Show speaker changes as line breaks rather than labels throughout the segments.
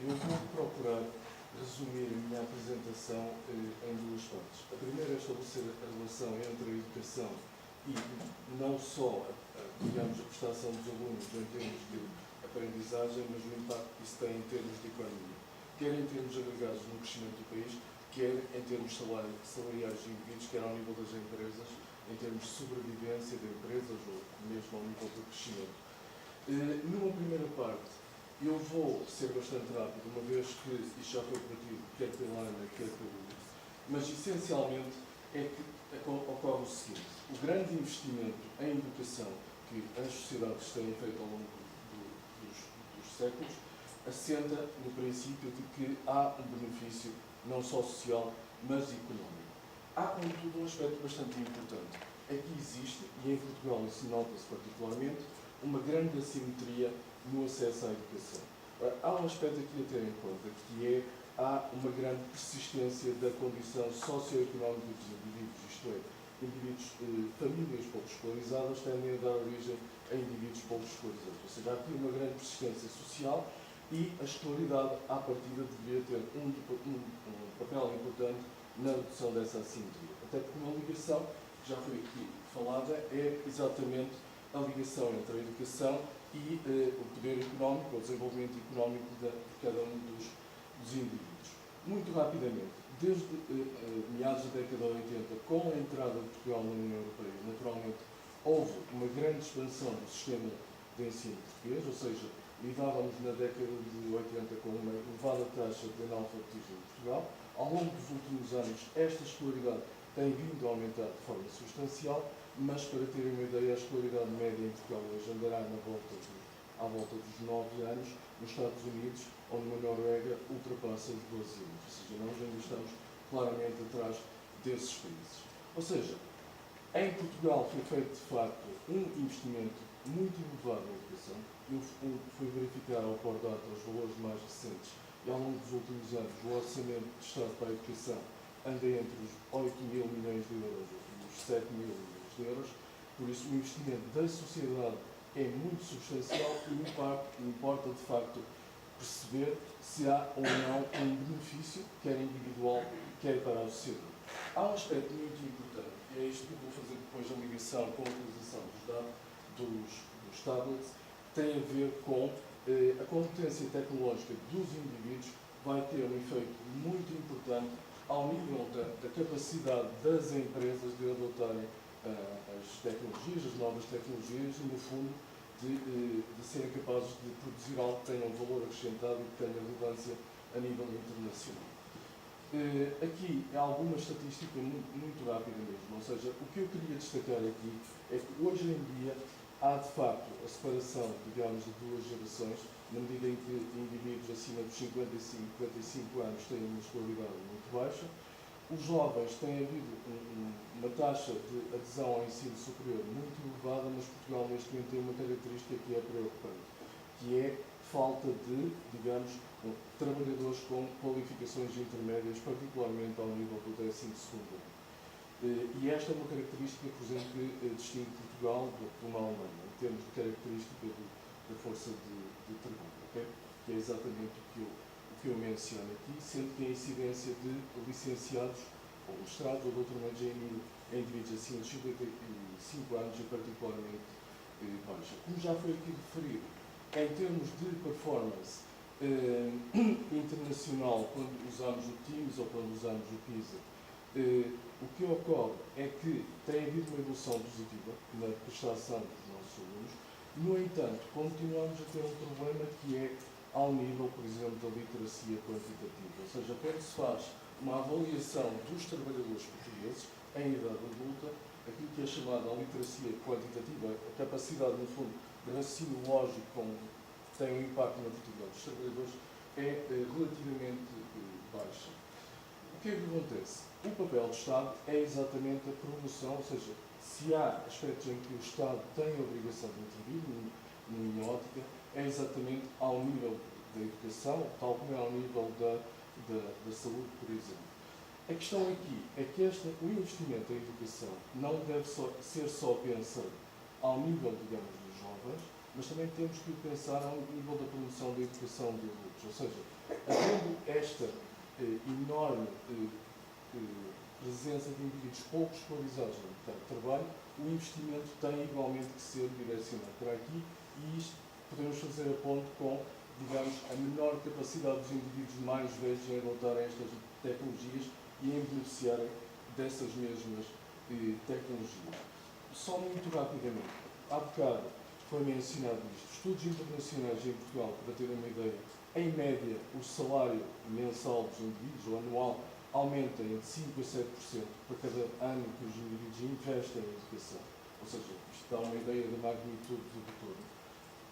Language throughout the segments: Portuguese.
Eu vou procurar resumir a minha apresentação em duas partes. A primeira é estabelecer a relação entre a educação e não só, digamos, a prestação dos alunos em termos de aprendizagem, mas o impacto que isso tem em termos de economia, quer em termos agregados no crescimento do país, quer em termos salariais de indivíduos, quer ao nível das empresas, em termos de sobrevivência de empresas ou mesmo ao nível do crescimento. Numa primeira parte, eu vou ser bastante rápido, uma vez que isto já foi debatido, quer pela Ana, quer pelo Luís, mas essencialmente é que ocorre o seguinte: o grande investimento em educação que as sociedades têm feito ao longo dos séculos assenta no princípio de que há um benefício não só social, mas económico. Há, contudo, um aspecto bastante importante. É que existe, e em Portugal isso nota-se particularmente, uma grande assimetria no acesso à educação. Há um aspecto aqui a ter em conta, que é, há uma grande persistência da condição socioeconómica dos indivíduos, isto é, indivíduos, famílias pouco escolarizadas tendem a dar origem a indivíduos pouco escolarizados. Ou seja, há aqui uma grande persistência social e a escolaridade, à partida, deveria ter um papel importante na redução dessa assimetria. Até porque uma ligação, que já foi aqui falada, é exatamente a ligação entre a educação e o poder económico, o desenvolvimento económico de cada um dos indivíduos. Muito rapidamente, desde meados da década de 80, com a entrada de Portugal na União Europeia, naturalmente houve uma grande expansão do sistema de ensino português, ou seja, lidávamos na década de 80 com uma elevada taxa de analfabetismo em Portugal. Ao longo dos últimos anos, esta escolaridade tem vindo a aumentar de forma substancial, mas, para terem uma ideia, a escolaridade média em Portugal hoje andará à volta dos 9 anos. Nos Estados Unidos ou na Noruega ultrapassa os 12 anos. Ou seja, nós ainda estamos claramente atrás desses países. Ou seja, em Portugal foi feito, de facto, um investimento muito elevado na educação. Eu fui verificar ao Pordata os valores mais recentes e, ao longo dos últimos anos, o orçamento de Estado para a educação anda entre os 8 mil milhões de euros e os 7 mil milhões de euros. Por isso, o investimento da sociedade é muito substancial e importa, de facto, perceber se há ou não um benefício, quer individual, quer para a sociedade. Há um aspecto muito importante, e é isto que eu vou fazer depois a ligação com a utilização dos tablets, que tem a ver com a competência tecnológica dos indivíduos, vai ter um efeito muito importante ao nível da capacidade das empresas de adotarem as tecnologias, as novas tecnologias, e, no fundo, de serem capazes de produzir algo que tenha um valor acrescentado e que tenha relevância a nível internacional. Aqui há alguma estatística muito rápida mesmo, ou seja, o que eu queria destacar aqui é que hoje em dia há, de facto, a separação, digamos, de duas gerações, na medida em que indivíduos acima dos 55 anos têm uma escolaridade muito baixa. Os jovens têm havido uma taxa de adesão ao ensino superior muito elevada, mas Portugal neste momento tem uma característica que é preocupante, que é falta de, digamos, trabalhadores com qualificações intermédias, particularmente ao nível do 12º ano. E esta é uma característica, por exemplo, que distingue Portugal de uma Alemanha, em termos de característica da força de trabalho, okay? Que é exatamente o que eu menciono aqui, sendo que a incidência de licenciados, ou mestrados ou doutoramentos em indivíduos acima de 55 anos e particularmente baixa. Como já foi aqui referido, em termos de performance internacional, quando usamos o TIMSS ou quando usamos o PISA, o que ocorre é que tem havido uma evolução positiva na prestação dos nossos alunos. No entanto, continuamos a ter um problema que é ao nível, por exemplo, da literacia quantitativa. Ou seja, quando se faz uma avaliação dos trabalhadores portugueses em idade adulta, aquilo que é chamado a literacia quantitativa, a capacidade, no fundo, de raciocínio lógico que tem um impacto na vertebral dos trabalhadores, é relativamente baixa. O que é que acontece? O papel do Estado é exatamente a promoção, ou seja, se há aspectos em que o Estado tem a obrigação de intervir, na minha ótica, é exatamente ao nível da educação, tal como é ao nível da saúde, por exemplo. A questão aqui é que o investimento em educação não deve ser só pensado ao nível, digamos, dos jovens, mas também temos que pensar ao nível da promoção da educação de adultos. Ou seja, havendo esta enorme presença de indivíduos pouco escolarizados no mercado de trabalho, o investimento tem igualmente que ser direcionado para aqui e isto podemos fazer a ponte com, digamos, a menor capacidade dos indivíduos mais velhos em adotarem estas tecnologias e em beneficiarem dessas mesmas tecnologias. Só muito rapidamente, há bocado foi mencionado isto, estudos internacionais em Portugal, para terem uma ideia, em média o salário mensal dos indivíduos, ou anual, aumenta entre 5% a 7% para cada ano que os indivíduos investem em educação. Ou seja, isto dá uma ideia da magnitude do retorno.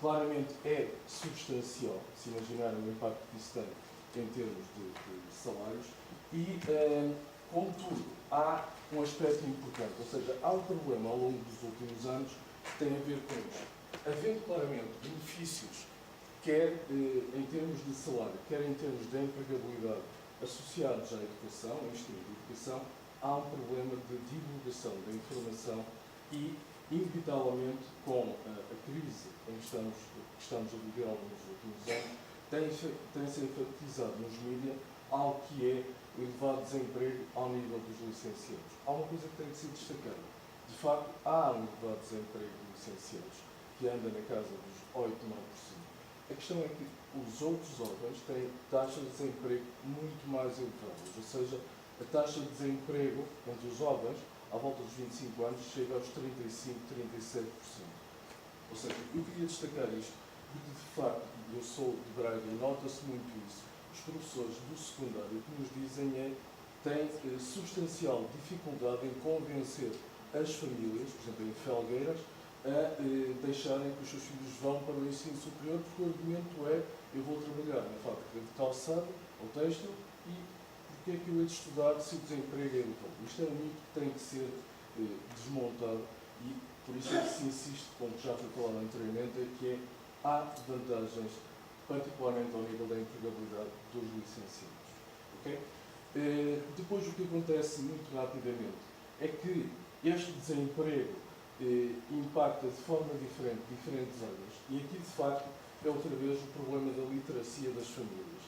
Claramente é substancial, se imaginarem o impacto que isso tem em termos de salários, e, contudo, há um aspecto importante, ou seja, há um problema ao longo dos últimos anos que tem a ver com isto. Havendo claramente benefícios, quer em termos de salário, quer em termos de empregabilidade, associados à educação, ao ensino de educação, há um problema de divulgação da informação e, inevitavelmente, com a crise em que estamos a viver ao longo dos últimos anos, tem-se enfatizado nos mídias algo que é o elevado desemprego ao nível dos licenciados. Há uma coisa que tem que ser destacada. De facto, há um elevado desemprego de licenciados, que anda na casa dos 8, 9%. A questão é que os outros órgãos têm taxas de desemprego muito mais elevadas, ou seja, a taxa de desemprego entre os jovens, à volta dos 25 anos, chega aos 35, 37%. Ou seja, eu queria destacar isto, porque de facto, eu sou de Braga e nota-se muito isso. Os professores do secundário, o que nos dizem é que têm substancial dificuldade em convencer as famílias, por exemplo, em Felgueiras, a deixarem que os seus filhos vão para o ensino superior, porque o argumento é: eu vou trabalhar na fábrica de calçado ou têxtil e porque é que eu hei de estudar se o desemprego é elevado? Isto é um mito que tem que ser desmontado e por isso é que se insiste, como já foi falado anteriormente, é que há vantagens, particularmente ao nível da empregabilidade dos licenciados. Okay? Depois, o que acontece muito rapidamente é que este desemprego impacta de forma diferente diferentes áreas. E aqui, de facto, é outra vez o problema da literacia das famílias,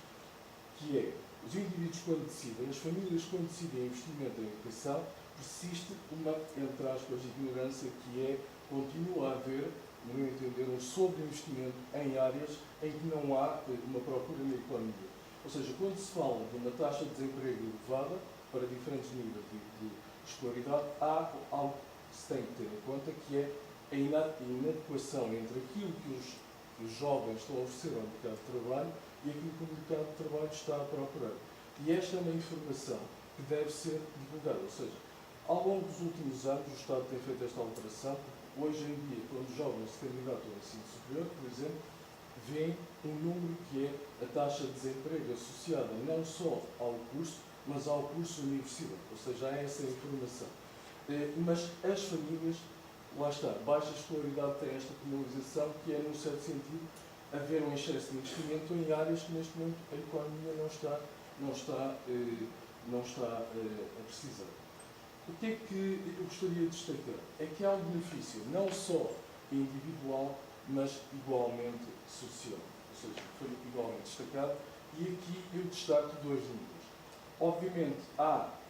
que é, os indivíduos quando decidem, as famílias quando decidem investimento em educação, persiste uma, entre aspas, ignorância que é, continua a haver, no meu entender, um sobreinvestimento em áreas em que não há uma procura na economia. Ou seja, quando se fala de uma taxa de desemprego elevada, para diferentes níveis de escolaridade, há algo que se tem que ter em conta, que é a inadequação entre aquilo que os jovens estão a oferecer ao mercado de trabalho e aquilo que o mercado de trabalho está a procurar. E esta é uma informação que deve ser divulgada. Ou seja, ao longo dos últimos anos, o Estado tem feito esta alteração. Hoje em dia, quando os jovens se candidatam ao ensino superior, por exemplo, vêem um número que é a taxa de desemprego associada não só ao curso, mas ao curso universitário. Ou seja, há essa informação. Mas as famílias, lá está, baixa escolaridade tem esta penalização, que é, num certo sentido, haver um excesso de investimento em áreas que neste momento a economia não está a precisar. O que é que eu gostaria de destacar? É que há um benefício não só individual, mas igualmente social. Ou seja, foi igualmente destacado. E aqui eu destaco dois números. Obviamente,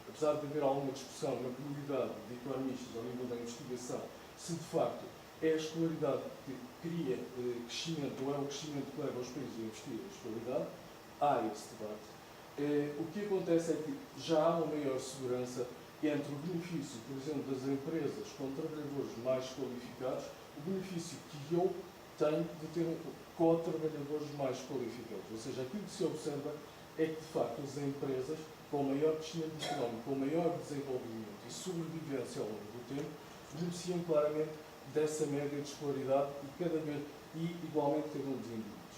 apesar de haver alguma discussão na comunidade de economistas ao nível da investigação, se de facto é a escolaridade que cria crescimento, ou é o crescimento que leva os países a investir em escolaridade, há esse debate. O que acontece é que já há uma maior segurança entre o benefício, por exemplo, das empresas com trabalhadores mais qualificados, o benefício que eu tenho de ter co-trabalhadores mais qualificados. Ou seja, aquilo que se observa é que, de facto, as empresas, com maior crescimento económico, com maior desenvolvimento e sobrevivência ao longo do tempo, beneficiam claramente dessa média de escolaridade e igualmente cada um dos indivíduos.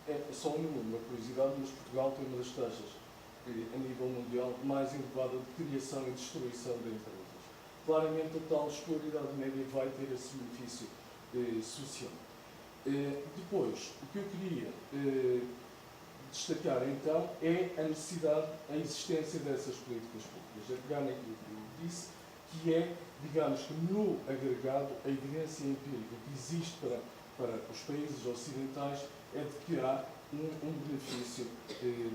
É só uma curiosidade, mas Portugal tem uma das taxas a nível mundial mais elevada de criação e destruição de empresas. Claramente a tal escolaridade média vai ter esse benefício social. Depois, o que eu queria destacar então é a necessidade, a existência dessas políticas públicas. A pegar naquilo que eu disse, que é, digamos que no agregado, a evidência empírica que existe para os países ocidentais é de que há um benefício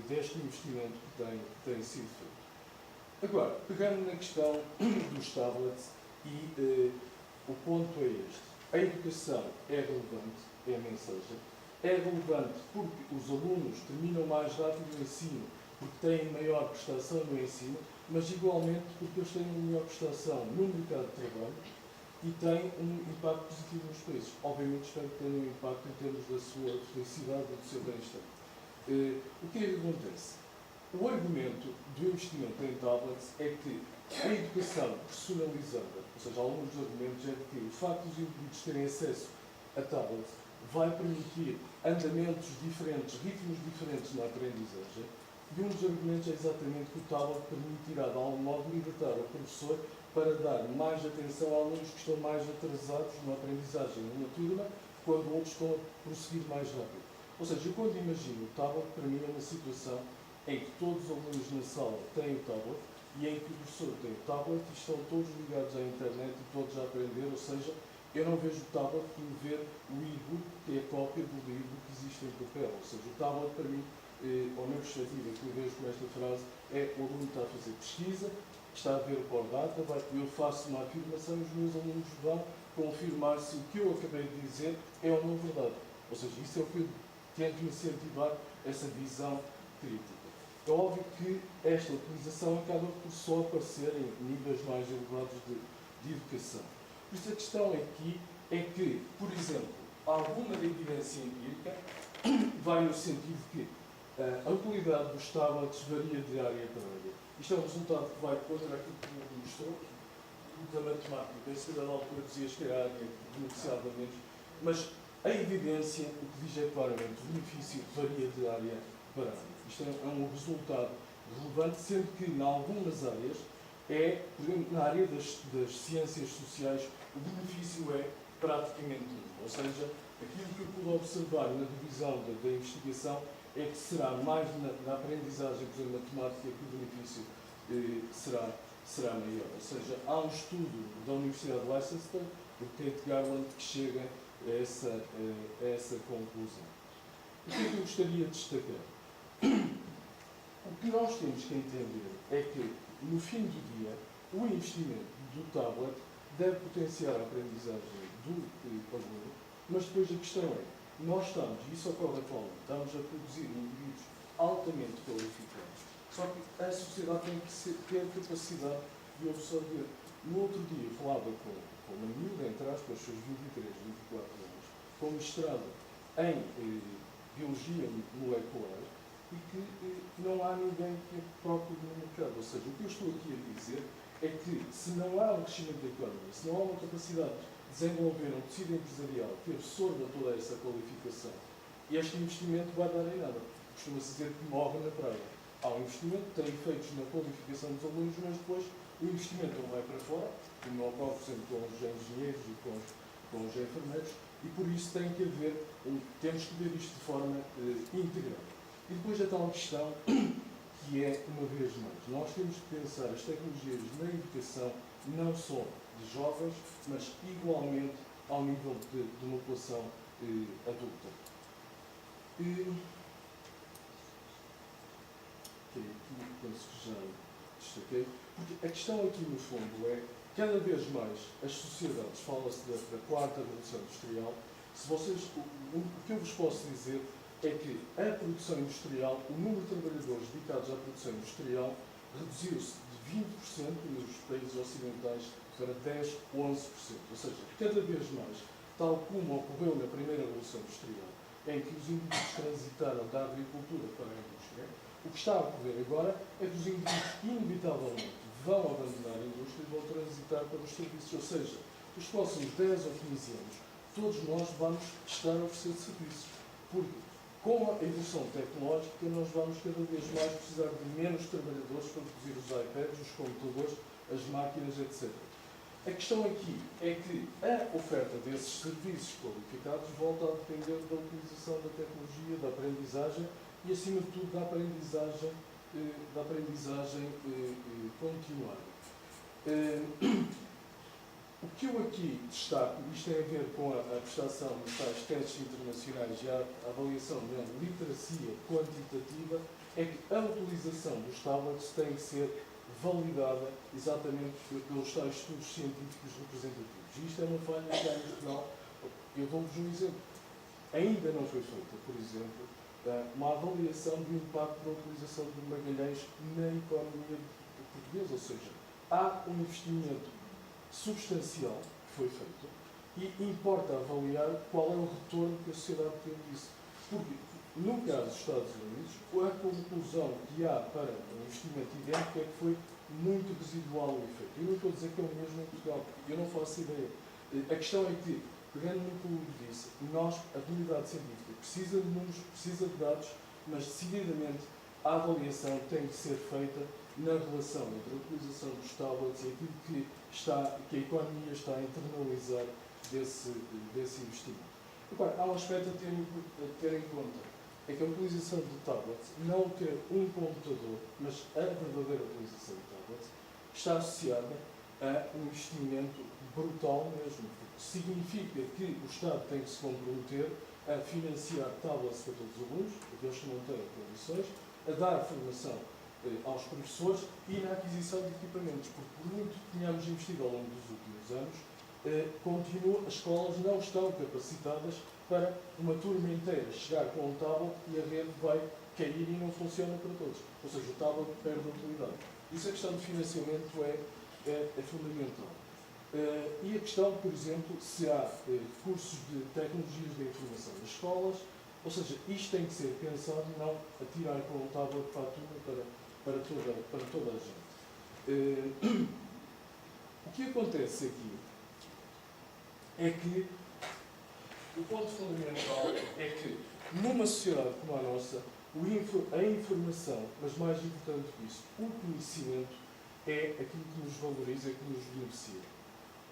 deste investimento que tem sido feito. Agora, pegando na questão dos tablets, o ponto é este. A educação é relevante, é a mensagem. É relevante porque os alunos terminam mais rápido o ensino, porque têm maior prestação no ensino, mas igualmente porque eles têm uma melhor prestação no mercado de trabalho e têm um impacto positivo nos países. Obviamente espero que tenham um impacto em termos da sua felicidade e do seu bem-estar. O que é que acontece? O argumento do investimento em tablets é que a educação personalizada, ou seja, alguns dos argumentos é de que o facto dos indivíduos terem acesso a tablets vai permitir andamentos diferentes, ritmos diferentes na aprendizagem, e um dos argumentos é exatamente que o tablet permitirá, de algum modo, libertar o professor para dar mais atenção a alunos que estão mais atrasados na aprendizagem numa turma, quando outros estão a prosseguir mais rápido. Ou seja, eu quando imagino o tablet, para mim é uma situação em que todos os alunos na sala têm o tablet e em que o professor tem o tablet e estão todos ligados à internet e todos a aprender, ou seja, eu não vejo o tablet como ver o e-book, que é a cópia do livro que existe em papel. Ou seja, o tablet, para mim, a minha perspectiva que eu vejo com esta frase é o aluno está a fazer pesquisa, está a ver o Core Data, eu faço uma afirmação e os meus alunos vão confirmar se o que eu acabei de dizer é ou não verdade. Ou seja, isso é o que eu tento incentivar, essa visão crítica. É óbvio que esta utilização acaba por só aparecer em níveis mais elevados de educação. Por isso a questão aqui é que, por exemplo, alguma da evidência empírica vai no sentido que a utilidade dos tablets varia de área para área. Isto é um resultado que vai contra aquilo que me mostrou, da matemática. Em seguida, na altura dizias que era a área que beneficiava menos, mas a evidência, o que diz é claramente, o benefício varia de área para área. Isto é um resultado relevante, sendo que, em algumas áreas, por exemplo, na área das ciências sociais, o benefício é praticamente nulo. Ou seja, aquilo que eu pude observar na divisão da investigação é que será mais na aprendizagem, por exemplo, matemática, que o benefício será maior. Ou seja, há um estudo da Universidade de Leicester, do Kate Garland, que chega a essa conclusão. O que é que eu gostaria de destacar? O que nós temos que entender é que, no fim do dia, o investimento do tablet deve potenciar a aprendizagem do aluno, mas depois a questão é, nós estamos, e isso ocorre atualmente, estamos a produzir indivíduos altamente qualificados, só que a sociedade tem que ter a capacidade de absorver. No outro dia, eu falava com uma miúda, entre aspas, seus 23, 24 anos, com mestrado em biologia molecular, e que não há ninguém que procure no mercado. Ou seja, o que eu estou aqui a dizer é que, se não há um crescimento da economia, se não há uma capacidade de desenvolver um tecido empresarial que absorva toda essa qualificação, este investimento vai dar em nada. Costuma-se dizer que morre na praia. Há um investimento, tem efeitos na qualificação dos alunos, mas depois o investimento não vai para fora, como não ocorre, por exemplo, com os engenheiros e com os enfermeiros, e por isso tem que haver, temos que ver isto de forma integral. E depois a tal questão, que é, uma vez mais, nós temos que pensar as tecnologias na educação, não só de jovens, mas igualmente ao nível de uma população adulta. Aqui penso que já destaquei, porque a questão aqui no fundo é, cada vez mais as sociedades, fala-se da quarta revolução industrial, o que eu vos posso dizer é que a produção industrial, o número de trabalhadores dedicados à produção industrial reduziu-se de 20% nos países ocidentais para 10, 11%. Ou seja, cada vez mais, tal como ocorreu na primeira revolução industrial, em que os indivíduos transitaram da agricultura para a indústria, o que está a ocorrer agora é que os indivíduos inevitavelmente vão abandonar a indústria e vão transitar para os serviços. Ou seja, nos próximos 10 ou 15 anos, todos nós vamos estar a oferecer serviços. Porque com a evolução tecnológica, nós vamos cada vez mais precisar de menos trabalhadores para produzir os iPads, os computadores, as máquinas, etc. A questão aqui é que a oferta desses serviços qualificados volta a depender da utilização da tecnologia, da aprendizagem e, acima de tudo, da aprendizagem continuada. O que eu aqui destaco, isto tem a ver com a prestação dos tais testes internacionais e a avaliação da literacia quantitativa, é que a utilização dos tablets tem que ser validada exatamente pelos tais estudos científicos representativos. E isto é uma falha que há em Portugal. Eu dou-vos um exemplo. Ainda não foi feita, por exemplo, uma avaliação do impacto da utilização de Magalhães na economia portuguesa. Ou seja, há um investimento substancial que foi feito e importa avaliar qual é o retorno que a sociedade teve disso. Porque, no caso dos Estados Unidos, a conclusão que há para um investimento idêntico é que foi muito residual o efeito. Eu não estou a dizer que é o mesmo em Portugal, porque eu não faço ideia. A questão é que, pegando no que o Luís disse, nós, a comunidade científica, precisa de números, precisa de dados, mas decididamente a avaliação tem que ser feita na relação entre a utilização dos tablets e aquilo que a economia está a internalizar desse investimento. Agora, há um aspecto a ter em conta, é que a utilização de tablets, não ter um computador, mas a verdadeira utilização de tablets, está associada a um investimento brutal mesmo, porque significa que o Estado tem que se comprometer a financiar tablets para todos os alunos, aqueles que não têm condições, a dar formação aos professores e na aquisição de equipamentos, porque por muito que tenhamos investido ao longo dos últimos anos, as escolas não estão capacitadas para uma turma inteira chegar com um tablet e a rede vai cair e não funciona para todos. Ou seja, o tablet perde a utilidade. Isso a questão de financiamento é fundamental. E a questão, por exemplo, se há cursos de tecnologias da informação nas escolas, ou seja, isto tem que ser pensado, não atirar com um tablet para a turma para toda a gente. O que acontece aqui é que o ponto fundamental é que numa sociedade como a nossa, a informação, mas mais importante que isso, o conhecimento é aquilo que nos valoriza, que nos beneficia.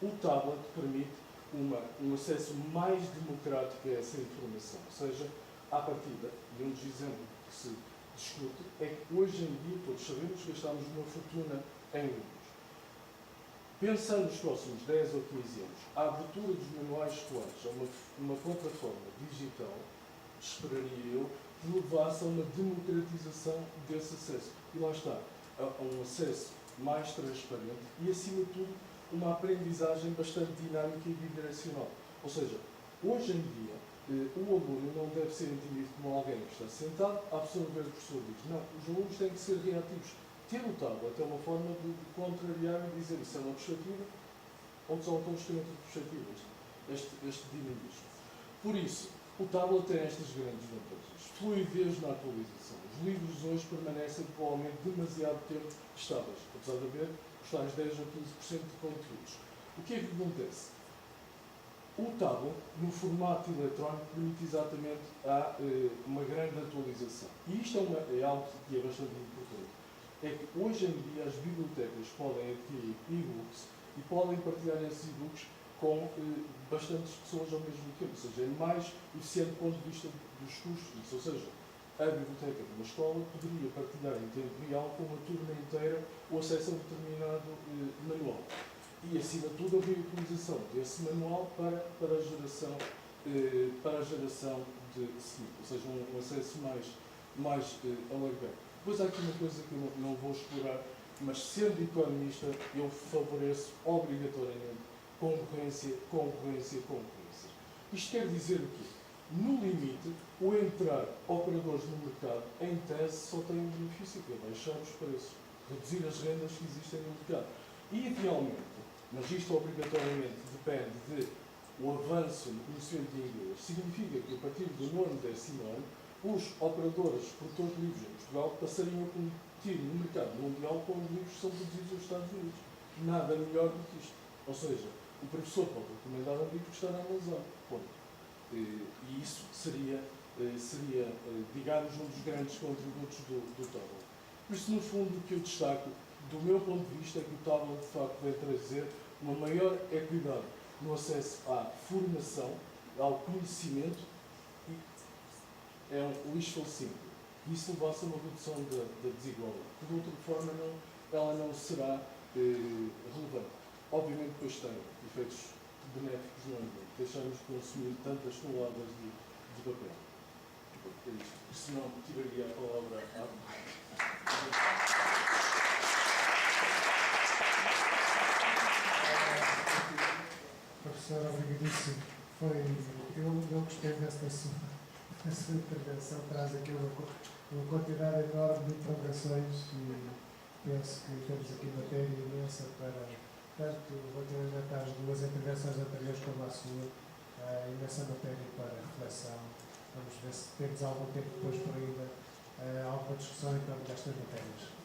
O tablet permite um acesso mais democrático a essa informação, ou seja, à partida, e um dos exemplos que se discute, é que hoje em dia, todos sabemos que gastamos uma fortuna em livros. Pensando nos próximos 10 ou 15 anos, a abertura dos manuais escolares a uma plataforma digital, esperaria eu, que levasse a uma democratização desse acesso. E lá está, a um acesso mais transparente e, acima de tudo, uma aprendizagem bastante dinâmica e bidirecional. Ou seja, hoje em dia, o aluno não deve ser entendido como alguém que está sentado a absorver o professor diz. Não, os alunos têm que ser reativos. Ter o tablet é uma forma de contrariar e dizer isso é uma perspectiva ou só um constante de perspectivas, este dinamismo. Por isso, o tablet tem estas grandes vantagens. Fluidez na atualização. Os livros hoje permanecem provavelmente demasiado tempo estáveis, apesar de haver os tais 10 ou 15% de conteúdos. O que é que acontece? O tablet, no formato eletrónico, permite exatamente uma grande atualização. E isto é algo que é bastante importante. É que hoje em dia as bibliotecas podem adquirir e-books e podem partilhar esses e-books com bastantes pessoas ao mesmo tempo. Ou seja, é mais eficiente do ponto de vista dos custos. Ou seja, a biblioteca de uma escola poderia partilhar em tempo real com uma turma inteira o acesso a um determinado manual. E, acima de tudo, a reutilização desse manual para a geração de seguinte, ou seja, um acesso mais alargado. Depois há aqui uma coisa que eu não vou explorar, mas sendo economista, eu favoreço obrigatoriamente concorrência. Isto quer dizer o quê? No limite, o entrar operadores no mercado, em tese, só tem um benefício, que é baixar os preços, reduzir as rendas que existem no mercado. E, idealmente, mas isto obrigatoriamente depende do avanço no conhecimento de inglês, significa que a partir do 9º, 10º ano, os operadores produtores de livros em Portugal passariam a competir no mercado mundial com os livros que são produzidos nos Estados Unidos. Nada melhor do que isto. Ou seja, o professor pode recomendar um livro que está na Amazon. Ponto. E isso seria, digamos, um dos grandes contributos do tablet. Por isso, no fundo, o que eu destaco, do meu ponto de vista, é que o tablet, de facto, vai trazer uma maior equidade no acesso à formação, ao conhecimento, e é um wishful thinking. Isso levasse a uma redução da desigualdade. De outra forma, ela não será relevante. obviamente depois tem efeitos benéficos no ambiente. Deixamos de consumir tantas toneladas de papel. É isto. Se não, tiraria a palavra à...
Professor, obrigadíssimo. Eu gostei dessa sua intervenção, traz aqui uma quantidade enorme de interrogações e penso que temos aqui matéria imensa para, tanto relativamente às duas intervenções anteriores como à sua, imensa matéria para reflexão. Vamos ver se temos algum tempo depois para ainda alguma discussão em torno destas matérias.